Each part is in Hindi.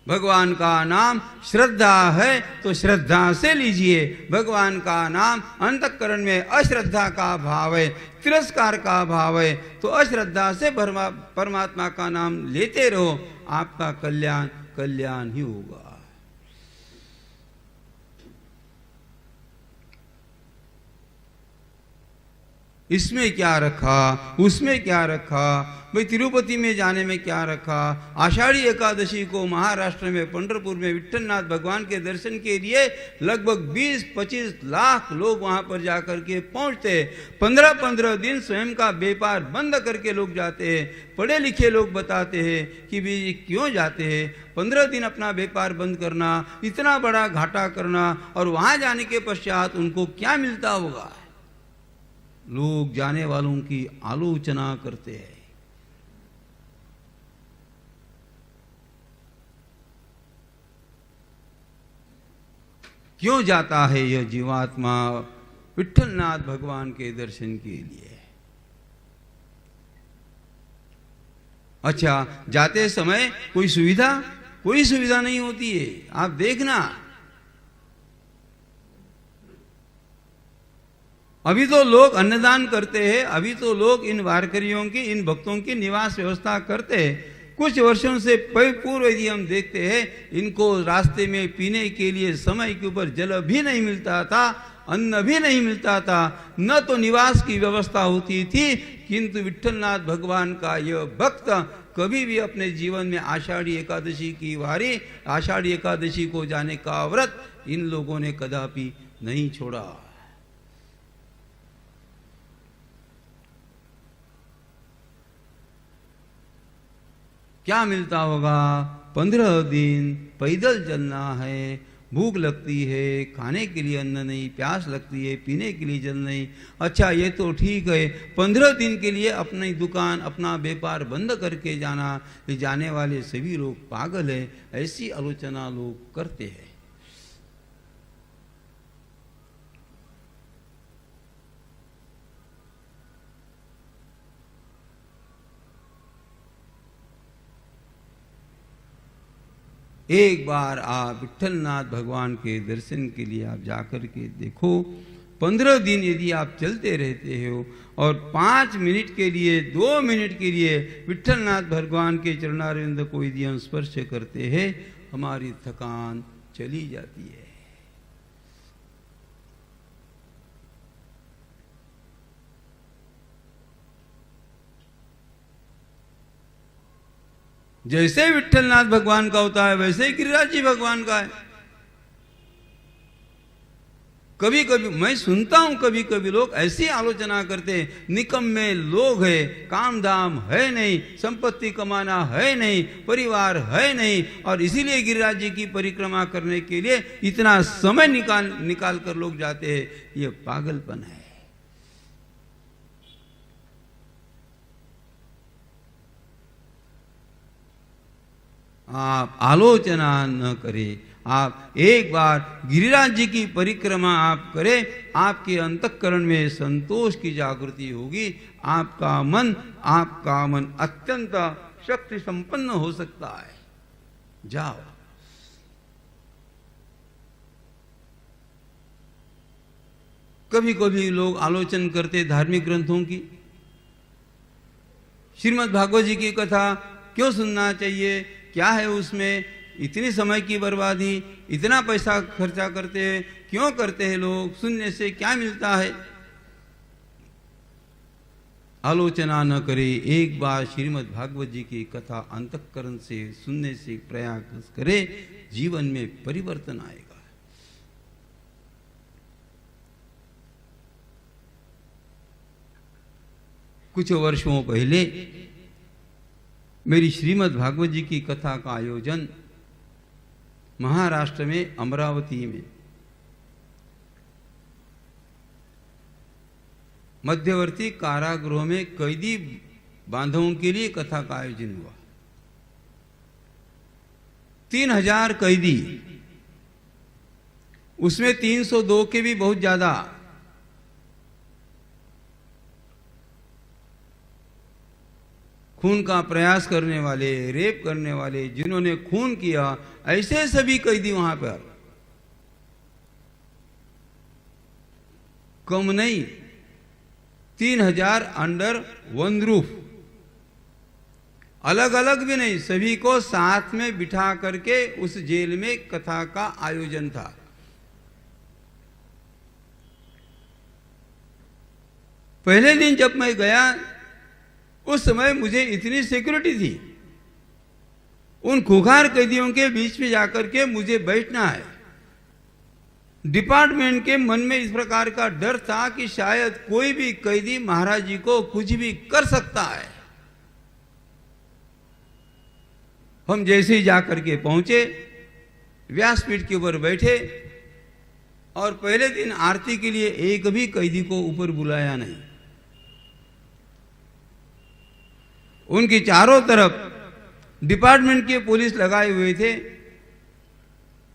भगवान का नाम श्रद्धा है तो श्रद्धा से लीजिए। भगवान का नाम अंतःकरण में अश्रद्धा का भाव है, तिरस्कार का भाव है, तो अश्रद्धा से परमात्मा का नाम लेते रहो, आपका कल्याण कल्याण ही होगा। इसमें क्या रखा, उसमें क्या रखा, भाई तिरुपति में जाने में क्या रखा। आषाढ़ी एकादशी को महाराष्ट्र में पंढरपुर में विट्ठलनाथ भगवान के दर्शन के लिए लगभग 20-25 लाख लोग वहां पर जाकर के पहुंचते। 15-15 दिन स्वयं का व्यापार बंद करके लोग जाते हैं। पढ़े लिखे लोग बताते हैं कि भाई क्यों जाते हैं, 15 दिन अपना व्यापार बंद करना, इतना बड़ा घाटा करना, और वहां जाने के पश्चात उनको क्या मिलता होगा। लोग जाने वालों की आलोचना करते हैं। क्यों जाता है यह जीवात्मा विट्ठलनाथ भगवान के दर्शन के लिए। अच्छा, जाते समय कोई सुविधा नहीं होती है। आप देखना, अभी तो लोग अन्नदान करते हैं, अभी तो लोग इन वारकरियों की, इन भक्तों की निवास व्यवस्था करते हैं। कुछ वर्षों से पूर्व यदि हम देखते हैं, इनको रास्ते में पीने के लिए समय के ऊपर जल भी नहीं मिलता था, अन्न भी नहीं मिलता था, न तो निवास की व्यवस्था होती थी। किंतु विट्ठलनाथ भगवान का यह भक्त कभी भी अपने जीवन में आषाढ़ी एकादशी की वारी, आषाढ़ी एकादशी को जाने का व्रत इन लोगों ने कदापि नहीं छोड़ा। क्या मिलता होगा, 15 दिन पैदल चलना है, भूख लगती है, खाने के लिए अन्न नहीं, प्यास लगती है, पीने के लिए जल नहीं। अच्छा, ये तो ठीक है, 15 दिन के लिए अपनी दुकान, अपना व्यापार बंद करके जाना, ये जाने वाले सभी लोग पागल है, ऐसी आलोचना लोग करते हैं। एक बार आप विट्ठलनाथ भगवान के दर्शन के लिए आप जाकर के देखो। 15 दिन यदि आप चलते रहते हो और 5 मिनट के लिए, 2 मिनट के लिए विट्ठलनाथ भगवान के चरणारविंद को यदि हम स्पर्श करते हैं, हमारी थकान चली जाती है। जैसे विट्ठलनाथ भगवान का होता है वैसे ही गिरिराज जी भगवान का है। कभी कभी मैं सुनता हूं, कभी कभी लोग ऐसी आलोचना करते हैं, निकम्मे लोग है, काम धाम है नहीं, संपत्ति कमाना है नहीं, परिवार है नहीं, और इसीलिए गिरिराज जी की परिक्रमा करने के लिए इतना समय निकाल कर लोग जाते हैं। ये पागलपन है। आप आलोचना न करें, आप एक बार गिरिराज जी की परिक्रमा आप करें, आपके अंतःकरण में संतोष की जागृति होगी। आपका मन अत्यंत शक्ति संपन्न हो सकता है। जाओ। कभी कभी लोग आलोचना करते धार्मिक ग्रंथों की। श्रीमद् भागवत जी की कथा क्यों सुनना चाहिए, क्या है उसमें, इतनी समय की बर्बादी, इतना पैसा खर्चा करते हैं, क्यों करते हैं लोग, सुनने से क्या मिलता है। आलोचना न करे, एक बार श्रीमद् भागवत जी की कथा अंतःकरण से सुनने से प्रयास करे, जीवन में परिवर्तन आएगा। कुछ वर्षों पहले मेरी श्रीमद् भागवत जी की कथा का आयोजन महाराष्ट्र में अमरावती में मध्यवर्ती कारागृह में कैदी बांधवों के लिए कथा का आयोजन हुआ। 3000 कैदी, उसमें 302 के भी बहुत ज्यादा। खून का प्रयास करने वाले, रेप करने वाले, जिन्होंने खून किया, ऐसे सभी कैदी वहां पर कम नहीं 3000 अंडर वन रूफ, अलग अलग भी नहीं, सभी को साथ में बिठा करके उस जेल में कथा का आयोजन था। पहले दिन जब मैं गया उस समय मुझे इतनी सिक्योरिटी थी, उन खुखार कैदियों के बीच में जाकर के मुझे बैठना है। डिपार्टमेंट के मन में इस प्रकार का डर था कि शायद कोई भी कैदी महाराज जी को कुछ भी कर सकता है। हम जैसे ही जाकर के पहुंचे, व्यासपीठ के ऊपर बैठे, और पहले दिन आरती के लिए एक भी कैदी को ऊपर बुलाया नहीं। उनकी चारों तरफ डिपार्टमेंट के पुलिस लगाए हुए थे।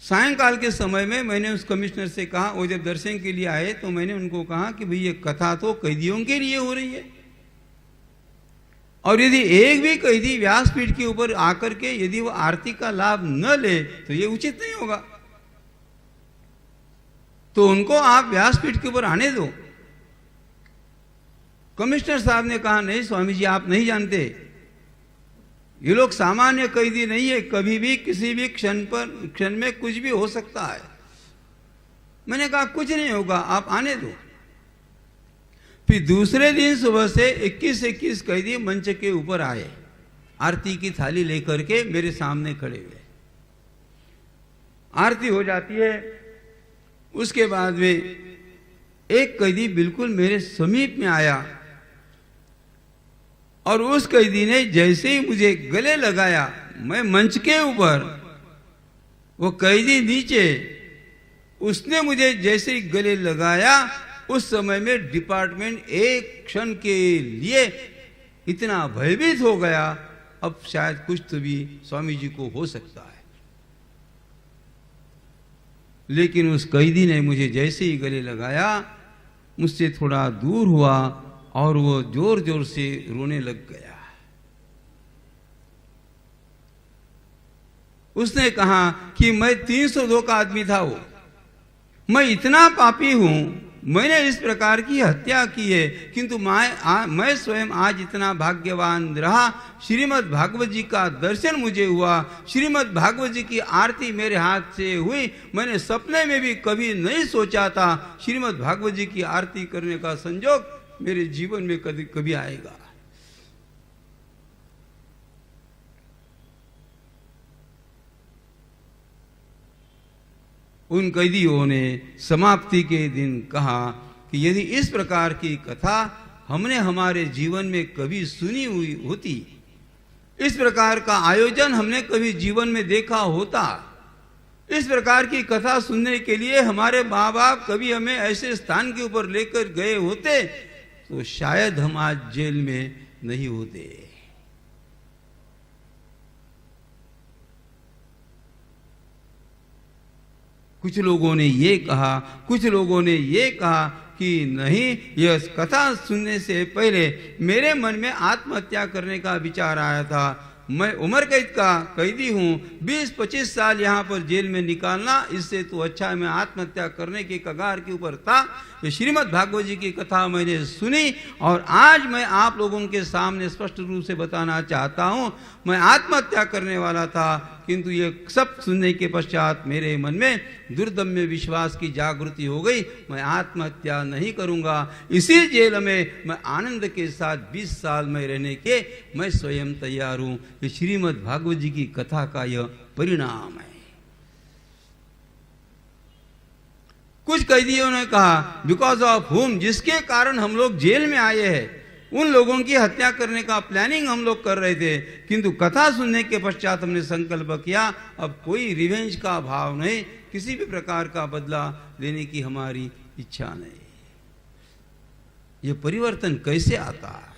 सायंकाल के समय में मैंने उस कमिश्नर से कहा, वो जब दर्शन के लिए आए तो मैंने उनको कहा कि भाई ये कथा तो कैदियों के लिए हो रही है, और यदि एक भी कैदी व्यासपीठ के ऊपर आकर के यदि वो आरती का लाभ न ले तो ये उचित नहीं होगा, तो उनको आप व्यासपीठ के ऊपर आने दो। कमिश्नर साहब ने कहा, नहीं स्वामी जी, आप नहीं जानते, ये लोग सामान्य कैदी नहीं है, कभी भी किसी भी क्षण में कुछ भी हो सकता है। मैंने कहा कुछ नहीं होगा, आप आने दो। फिर दूसरे दिन सुबह से 21 कैदी मंच के ऊपर आए, आरती की थाली लेकर के मेरे सामने खड़े हुए। आरती हो जाती है, उसके बाद में एक कैदी बिल्कुल मेरे समीप में आया, और उस कैदी ने जैसे ही मुझे गले लगाया, मैं मंच के ऊपर, वो कैदी नीचे, उसने मुझे जैसे ही गले लगाया, उस समय में डिपार्टमेंट एक क्षण के लिए इतना भयभीत हो गया, अब शायद कुछ तो भी स्वामी जी को हो सकता है। लेकिन उस कैदी ने मुझे जैसे ही गले लगाया, मुझसे थोड़ा दूर हुआ और वो जोर जोर से रोने लग गया। उसने कहा कि मैं 302 का आदमी था, वो मैं इतना पापी हूं, मैंने इस प्रकार की हत्या की है, किंतु मैं स्वयं आज इतना भाग्यवान रहा, श्रीमद् भागवत जी का दर्शन मुझे हुआ, श्रीमद् भागवत जी की आरती मेरे हाथ से हुई। मैंने सपने में भी कभी नहीं सोचा था श्रीमद् भागवत जी की आरती करने का संजोग मेरे जीवन में कभी आएगा। उन कैदियों ने समाप्ति के दिन कहा कि यदि इस प्रकार की कथा हमने हमारे जीवन में कभी सुनी हुई होती, इस प्रकार का आयोजन हमने कभी जीवन में देखा होता, इस प्रकार की कथा सुनने के लिए हमारे माँ बाप कभी हमें ऐसे स्थान के ऊपर लेकर गए होते, तो शायद हम आज जेल में नहीं होते। कुछ लोगों ने ये कहा, कुछ लोगों ने ये कहा कि नहीं, यह कथा सुनने से पहले मेरे मन में आत्महत्या करने का विचार आया था। मैं उम्र कैद का कैदी हूँ, 20-25 साल यहाँ पर जेल में निकालना, इससे तो अच्छा मैं आत्महत्या करने के कगार के ऊपर था। ये श्रीमद् भागवत जी की कथा मैंने सुनी, और आज मैं आप लोगों के सामने स्पष्ट रूप से बताना चाहता हूँ, मैं आत्महत्या करने वाला था, किंतु ये सब सुनने के पश्चात मेरे मन में दुर्दम्य विश्वास की जागृति हो गई। मैं आत्महत्या नहीं करूँगा, इसी जेल में मैं आनंद के साथ 20 साल में रहने के मैं स्वयं तैयार हूँ। ये श्रीमद् भागवत जी की कथा का यह परिणाम है। कुछ कैदियों ने कहा, बिकॉज ऑफ हुम, जिसके कारण हम लोग जेल में आए हैं, उन लोगों की हत्या करने का प्लानिंग हम लोग कर रहे थे, किंतु कथा सुनने के पश्चात हमने संकल्प किया, अब कोई रिवेंज का भाव नहीं, किसी भी प्रकार का बदला लेने की हमारी इच्छा नहीं। ये परिवर्तन कैसे आता है?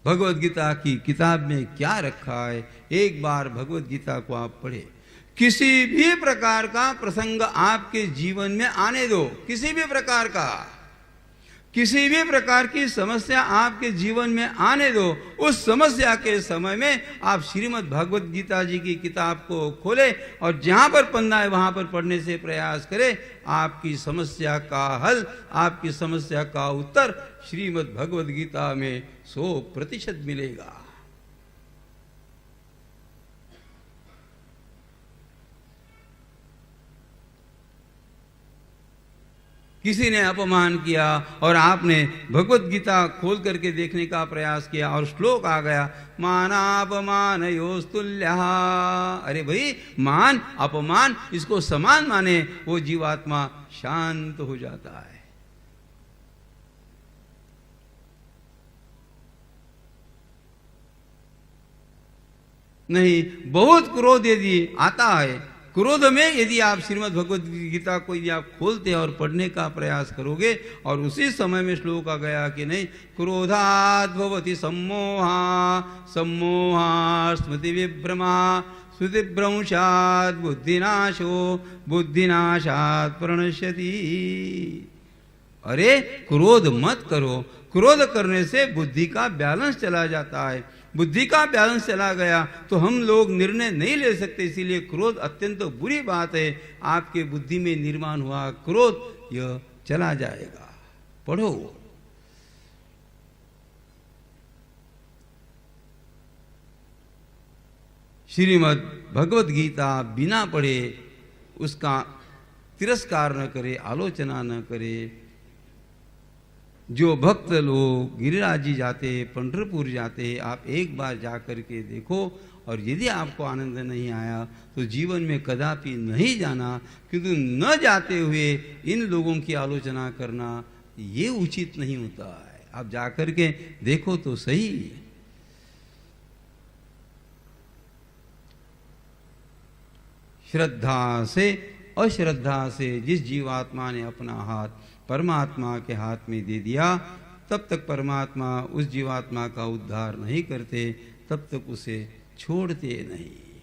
भगवत गीता की किताब में क्या रखा है, एक बार भगवत गीता को आप पढ़े। किसी भी प्रकार का प्रसंग आपके जीवन में आने दो, किसी भी प्रकार का, किसी भी प्रकार की समस्या आपके जीवन में आने दो, उस समस्या के समय में आप श्रीमद् भगवत गीता जी की किताब को खोले और जहां पर पन्ना है वहां पर पढ़ने से प्रयास करें। आपकी समस्या का हल, आपकी समस्या का उत्तर श्रीमद् भगवत गीता में 100% मिलेगा। किसी ने अपमान किया और आपने भगवत गीता खोल करके देखने का प्रयास किया और श्लोक आ गया, मानापमानयोस्तुल्य। अरे भाई, मान अपमान इसको समान माने, वो जीवात्मा शांत हो जाता है। नहीं, बहुत क्रोध यदि आता है, क्रोध में यदि आप श्रीमद् भगवद गीता को यदि आप खोलते और पढ़ने का प्रयास करोगे और उसी समय में श्लोक आ गया कि नहीं, क्रोधाद् भवति सम्मोहा, सम्मोहा स्मृति विभ्रमा, स्मृति भ्रंशात् बुद्धिनाशो, बुद्धिनाशात् प्रणश्यति। अरे क्रोध मत करो, क्रोध करने से बुद्धि का बैलेंस चला जाता है। बुद्धि का बैलेंस चला गया तो हम लोग निर्णय नहीं ले सकते, इसीलिए क्रोध अत्यंत बुरी बात है। आपके बुद्धि में निर्माण हुआ क्रोध, यह चला जाएगा। पढ़ो। श्रीमद् भगवत गीता बिना पढ़े उसका तिरस्कार न करे, आलोचना न करे। जो भक्त लोग गिरिराज जी जाते, पंढरपुर जाते, आप एक बार जा कर के देखो और यदि आपको आनंद नहीं आया तो जीवन में कदापि नहीं जाना, क्योंकि न जाते हुए इन लोगों की आलोचना करना ये उचित नहीं होता है। आप जा कर के देखो तो सही। श्रद्धा से अश्रद्धा से जिस जीवात्मा ने अपना हाथ परमात्मा के हाथ में दे दिया, तब तक परमात्मा उस जीवात्मा का उद्धार नहीं करते, तब तक उसे छोड़ते नहीं।